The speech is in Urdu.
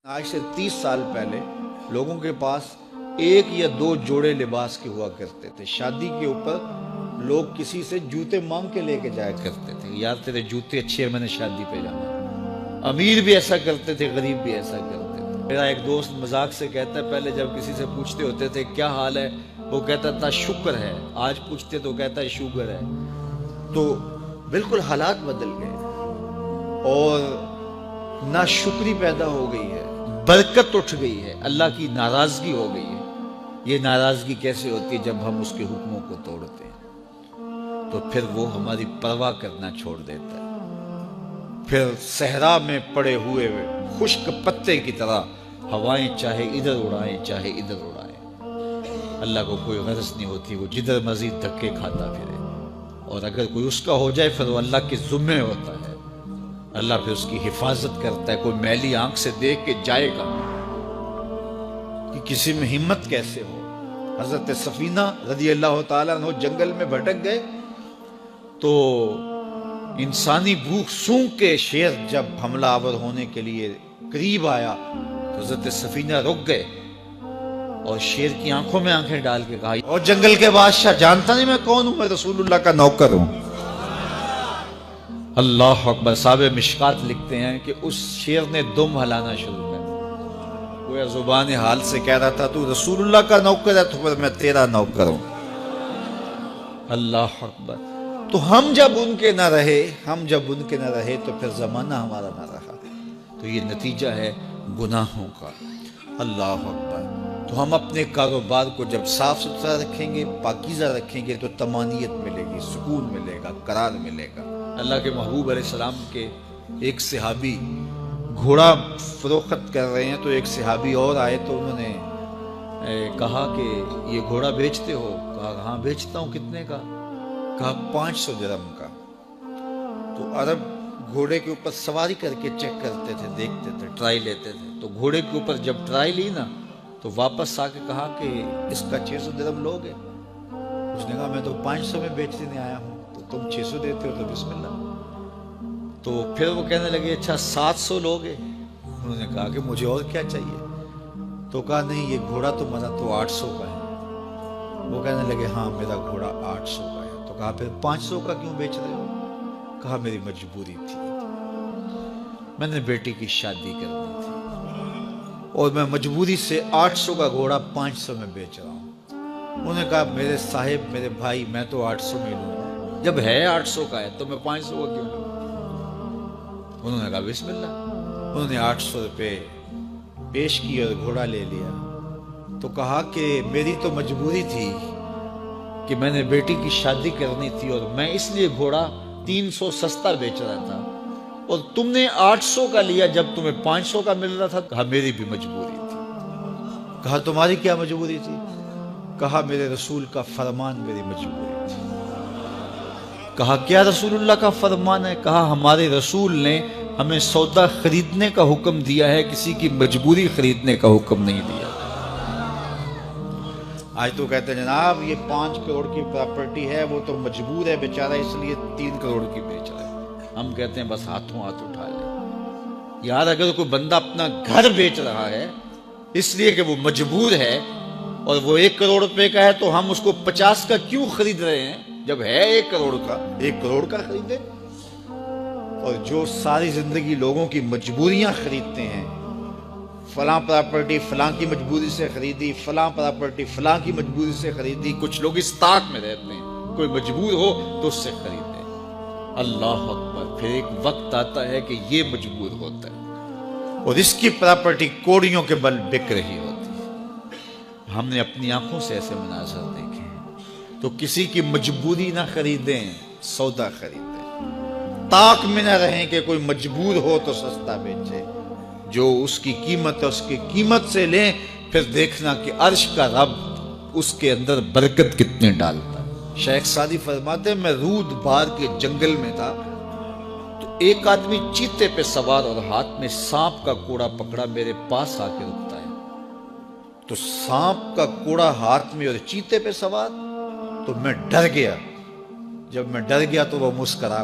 آج سے 30 سال پہلے لوگوں کے پاس ایک یا دو جوڑے لباس کے ہوا کرتے تھے۔ شادی کے اوپر لوگ کسی سے جوتے مانگ کے لے کے جایا کرتے تھے، یار تیرے جوتے اچھے ہیں، میں نے شادی پہ جانا۔ امیر بھی ایسا کرتے تھے، غریب بھی ایسا کرتے تھے۔ میرا ایک دوست مذاق سے کہتا ہے، پہلے جب کسی سے پوچھتے ہوتے تھے کیا حال ہے، وہ کہتا تھا شکر ہے، آج پوچھتے تو کہتا ہے شوگر ہے۔ تو بالکل حالات بدل گئے اور ناشکری پیدا ہو گئی ہے، برکت اٹھ گئی ہے، اللہ کی ناراضگی ہو گئی ہے۔ یہ ناراضگی کیسے ہوتی ہے؟ جب ہم اس کے حکموں کو توڑتے ہیں تو پھر وہ ہماری پرواہ کرنا چھوڑ دیتا ہے۔ پھر صحرا میں پڑے ہوئے خشک پتے کی طرح ہوائیں چاہے ادھر اڑائیں چاہے ادھر اڑائیں، اللہ کو کوئی غرض نہیں ہوتی، وہ جدھر مزید دھکے کھاتا پھرے، اور اگر کوئی اس کا ہو جائے پھر وہ اللہ کے ذمے ہوتا ہے۔ اللہ پھر اس کی حفاظت کرتا ہے۔ کوئی میلی آنکھ سے دیکھ کے جائے گا کہ کسی میں ہمت کیسے ہو۔ حضرت سفینہ رضی اللہ تعالیٰ عنہ جنگل میں بھٹک گئے تو انسانی بھوک سونگ کے شیر جب حملہ آور ہونے کے لیے قریب آیا تو حضرت سفینہ رک گئے اور شیر کی آنکھوں میں آنکھیں ڈال کے کہا، اور جنگل کے بادشاہ جانتا نہیں میں کون ہوں، میں رسول اللہ کا نوکر ہوں۔ اللہ اکبر۔ صاحب مشکات لکھتے ہیں کہ اس شیر نے دم ہلانا شروع کر دیا، گویا زبان حال سے کہہ رہا تھا تو رسول اللہ کا نوکر ہے تو پھر میں تیرا نوکر ہوں۔ اللہ اکبر۔ تو ہم جب ان کے نہ رہے تو پھر زمانہ ہمارا نہ رہا، تو یہ نتیجہ ہے گناہوں کا۔ اللہ اکبر۔ تو ہم اپنے کاروبار کو جب صاف ستھرا رکھیں گے، پاکیزہ رکھیں گے تو طمانینت ملے گی، سکون ملے گا، قرار ملے گا۔ اللہ کے محبوب علیہ السلام کے ایک صحابی گھوڑا فروخت کر رہے ہیں تو ایک صحابی اور آئے تو انہوں نے کہا کہ یہ گھوڑا بیچتے ہو؟ کہا ہاں بیچتا ہوں۔ کتنے کا؟ کہا 500 درہم کا۔ تو عرب گھوڑے کے اوپر سواری کر کے چیک کرتے تھے، دیکھتے تھے، ٹرائی لیتے تھے۔ تو گھوڑے کے اوپر جب ٹرائی لی نا تو واپس آ کے کہا کہ اس کا 600 درہم لوگے؟ اس نے کہا میں تو 500 میں بیچنے آیا ہوں، تو تم 600 دیتے ہو تو بسم اللہ۔ تو پھر وہ کہنے لگے اچھا 700 لوگے؟ انہوں نے کہا کہ مجھے اور کیا چاہیے؟ تو کہا نہیں یہ گھوڑا تمہارا تو 800 کا ہے۔ وہ کہنے لگے ہاں میرا گھوڑا 800 کا ہے۔ تو کہا پھر 500 کا کیوں بیچ رہے ہو؟ کہا میری مجبوری تھی، میں نے بیٹی کی شادی کرنی تھی اور میں مجبوری سے 800 کا گھوڑا 500 میں بیچ رہا ہوں۔ انہوں نے کہا میرے صاحب، میرے بھائی، میں تو 800 میں لوں، جب ہے 800 کا ہے تو میں 500 کا کیوں لوں؟ انہوں نے کہا بسم اللہ۔ انہوں نے 800 روپے پیش کی اور گھوڑا لے لیا۔ تو کہا کہ میری تو مجبوری تھی کہ میں نے بیٹی کی شادی کرنی تھی اور میں اس لیے گھوڑا 300 سستا بیچ رہا تھا، اور تم نے 800 کا لیا جب تمہیں 500 کا مل رہا تھا۔ کہا میری بھی مجبوری تھی۔ کہا تمہاری کیا مجبوری تھی؟ کہا میرے رسول کا فرمان میری مجبوری تھی۔ کہا کیا رسول اللہ کا فرمان ہے؟ کہا ہمارے رسول نے ہمیں سودا خریدنے کا حکم دیا ہے، کسی کی مجبوری خریدنے کا حکم نہیں دیا۔ آج تو کہتے ہیں جناب یہ 5 کروڑ کی پراپرٹی ہے، وہ تو مجبور ہے بیچارہ اس لیے 3 کروڑ کی بیچ رہا ہے۔ ہم کہتے ہیں بس ہاتھوں ہاتھ اٹھا لیں۔ یار اگر کوئی بندہ اپنا گھر بیچ رہا ہے اس لیے کہ وہ مجبور ہے اور وہ 1 کروڑ روپے کا ہے تو ہم اس کو 50 کا کیوں خرید رہے ہیں؟ جب ہے 1 کروڑ کا، 1 کروڑ کا خریدے۔ اور جو ساری زندگی لوگوں کی مجبوریاں خریدتے ہیں، فلاں پراپرٹی فلاں کی مجبوری سے خریدی، فلاں پراپرٹی فلاں کی مجبوری سے خریدی۔ کچھ لوگ اس طاق میں رہتے ہیں، کوئی مجبور ہو تو اس سے خریدیں۔ اللہ اکبر۔ پھر ایک وقت آتا ہے کہ یہ مجبور ہوتا ہے اور اس کی پراپرٹی کوڑیوں کے بل بک رہی ہوتی ہے۔ ہم نے اپنی آنکھوں سے ایسے مناظر دیکھے ہیں۔ تو کسی کی مجبوری نہ خریدیں، سودا خریدیں۔ طاق میں نہ رہیں کہ کوئی مجبور ہو تو سستا بیچے۔ جو اس کی قیمت ہے اس کی قیمت سے لیں، پھر دیکھنا کہ عرش کا رب اس کے اندر برکت کتنے ڈالتا ہے۔ شیخ سعدی فرماتے ہیں میں رود بار کے جنگل میں تھا تو ایک آدمی چیتے پہ سوار اور ہاتھ میں سانپ کا کوڑا پکڑا میرے پاس آ کے رکتا ہے۔ تو سانپ کا کوڑا ہاتھ میں اور چیتے پہ سوار، تو میں ڈر گیا۔ جب میں ڈر گیا تو وہ مسکرا